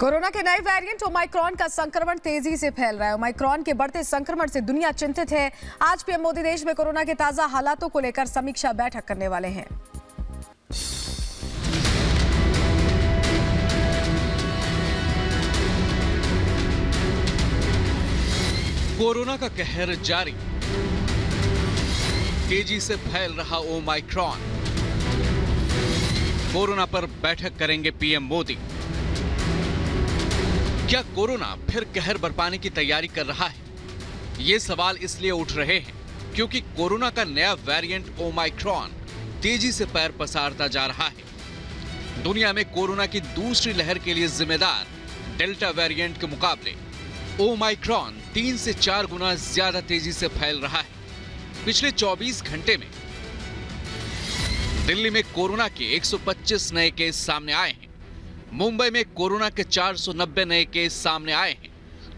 Corona के नए variant Omicron का संक्रमण तेजी से फैल रहा है। ओमाइक्रॉन के बढ़ते संक्रमण से दुनिया चिंतित है। आज पीएम मोदी देश में कोरोना के ताजा हालातों को लेकर समीक्षा बैठक करने वाले हैं। कोरोना का कहर जारी, तेजी से फैल रहा ओमाइक्रॉन। कोरोना पर बैठक करेंगे पीएम मोदी। क्या कोरोना फिर कहर बरपाने की तैयारी कर रहा है? ये सवाल इसलिए उठ रहे हैं क्योंकि कोरोना का नया वेरिएंट ओमाइक्रॉन तेजी से पैर पसारता जा रहा है। दुनिया में कोरोना की दूसरी लहर के लिए जिम्मेदार डेल्टा वेरिएंट के मुकाबले ओमाइक्रॉन 3 से 4 गुना ज्यादा तेजी से फैल रहा है। पिछले 24 घंटे में दिल्ली में कोरोना के 125 नए केस सामने आए हैं। मुंबई में कोरोना के 490 नए केस सामने आए हैं,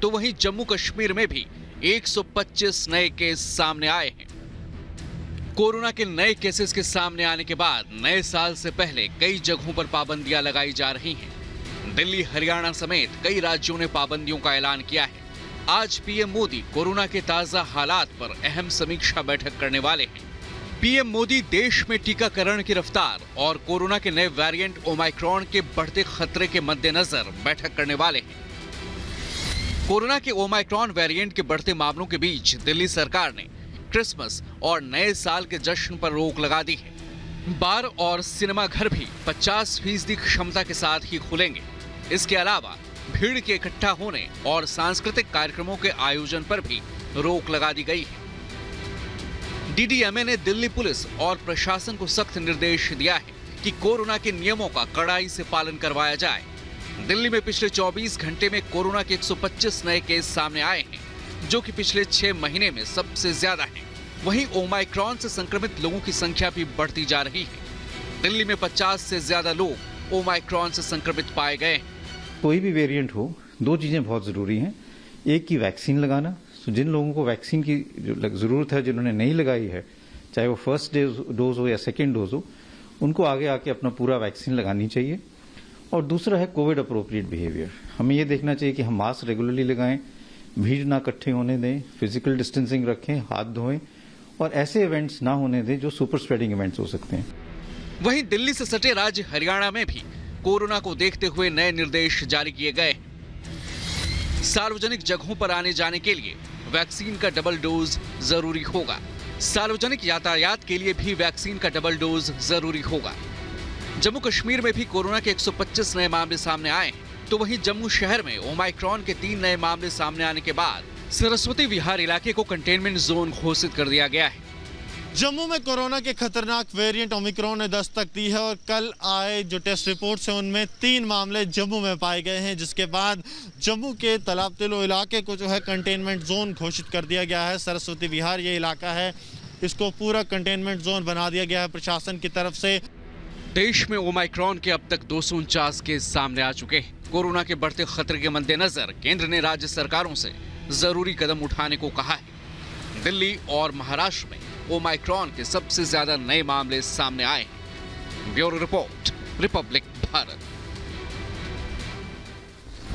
तो वहीं जम्मू कश्मीर में भी 125 नए केस सामने आए हैं। कोरोना के नए केसेस के सामने आने के बाद नए साल से पहले कई जगहों पर पाबंदियां लगाई जा रही हैं। दिल्ली, हरियाणा समेत कई राज्यों ने पाबंदियों का ऐलान किया है। आज पीएम मोदी कोरोना के ताजा हालात पर अहम समीक्षा बैठक करने वाले हैं। पीएम मोदी देश में टीकाकरण की रफ्तार और कोरोना के नए वेरिएंट ओमाइक्रॉन के बढ़ते खतरे के मद्देनजर बैठक करने वाले हैं। कोरोना के ओमाइक्रॉन वेरिएंट के बढ़ते मामलों के बीच दिल्ली सरकार ने क्रिसमस और नए साल के जश्न पर रोक लगा दी है। बार और सिनेमा घर भी 50% क्षमता के साथ ही खुलेंगे। इसके अलावा भीड़ के इकट्ठा होने और सांस्कृतिक कार्यक्रमों के आयोजन पर भी रोक लगा दी गई है। डीडीएमए ने दिल्ली पुलिस और प्रशासन को सख्त निर्देश दिया है कि कोरोना के नियमों का कड़ाई से पालन करवाया जाए। दिल्ली में पिछले 24 घंटे में कोरोना के 125 नए केस सामने आए हैं, जो कि पिछले 6 महीने में सबसे ज्यादा हैं। वहीं ओमाइक्रॉन से संक्रमित लोगों की संख्या भी बढ़ती जा रही है। दिल्ली में 50 से ज्यादा लोग ओमाइक्रॉन से संक्रमित पाए गए हैं। कोई भी वेरिएंट हो, 2 चीजें बहुत जरूरी हैं। एक की वैक्सीन लगाना। तो जिन लोगों को वैक्सीन की जरूरत है, जिन्होंने नहीं लगाई है, चाहे वो फर्स्ट डोज हो या सेकेंड डोज हो, उनको आगे आके अपना पूरा वैक्सीन लगानी चाहिए। और दूसरा है कोविड अप्रोप्रिएट बिहेवियर। हमें ये देखना चाहिए कि हम मास्क रेगुलरली लगाएं, भीड़ ना इकट्ठे होने दें, फिजिकल डिस्टेंसिंग रखें, हाथ धोएं और ऐसे इवेंट्स ना होने दें जो सुपर स्प्रेडिंग इवेंट्स हो सकते हैं। वहीं दिल्ली से सटे राज्य हरियाणा में भी कोरोना को देखते हुए नए निर्देश जारी किए गए। सार्वजनिक जगहों पर आने जाने के लिए वैक्सीन का डबल डोज जरूरी होगा। सार्वजनिक यातायात के लिए भी वैक्सीन का डबल डोज जरूरी होगा। जम्मू कश्मीर में भी कोरोना के 125 नए मामले सामने आए हैं, तो वहीं जम्मू शहर में ओमाइक्रॉन के 3 नए मामले सामने आने के बाद सरस्वती विहार इलाके को कंटेनमेंट जोन घोषित कर दिया गया है। जम्मू में कोरोना के खतरनाक वेरिएंट ओमिक्रॉन ने दस्तक दी है और कल आए जो टेस्ट रिपोर्ट्स हैं उनमें 3 मामले जम्मू में पाए गए हैं, जिसके बाद जम्मू के तालाब तिलो इलाके को जो है कंटेनमेंट जोन घोषित कर दिया गया है। सरस्वती विहार ये इलाका है, इसको पूरा कंटेनमेंट जोन बना दिया गया है प्रशासन की तरफ से। देश में ओमाइक्रॉन के अब तक 249 केस सामने आ चुके हैं। कोरोना के बढ़ते खतरे के मद्देनजर केंद्र ने राज्य सरकारों से जरूरी कदम उठाने को कहा है। दिल्ली और महाराष्ट्र में ओमाइक्रॉन के सबसे ज्यादा नए मामले सामने आए हैं। Bureau report, Republic Bharat.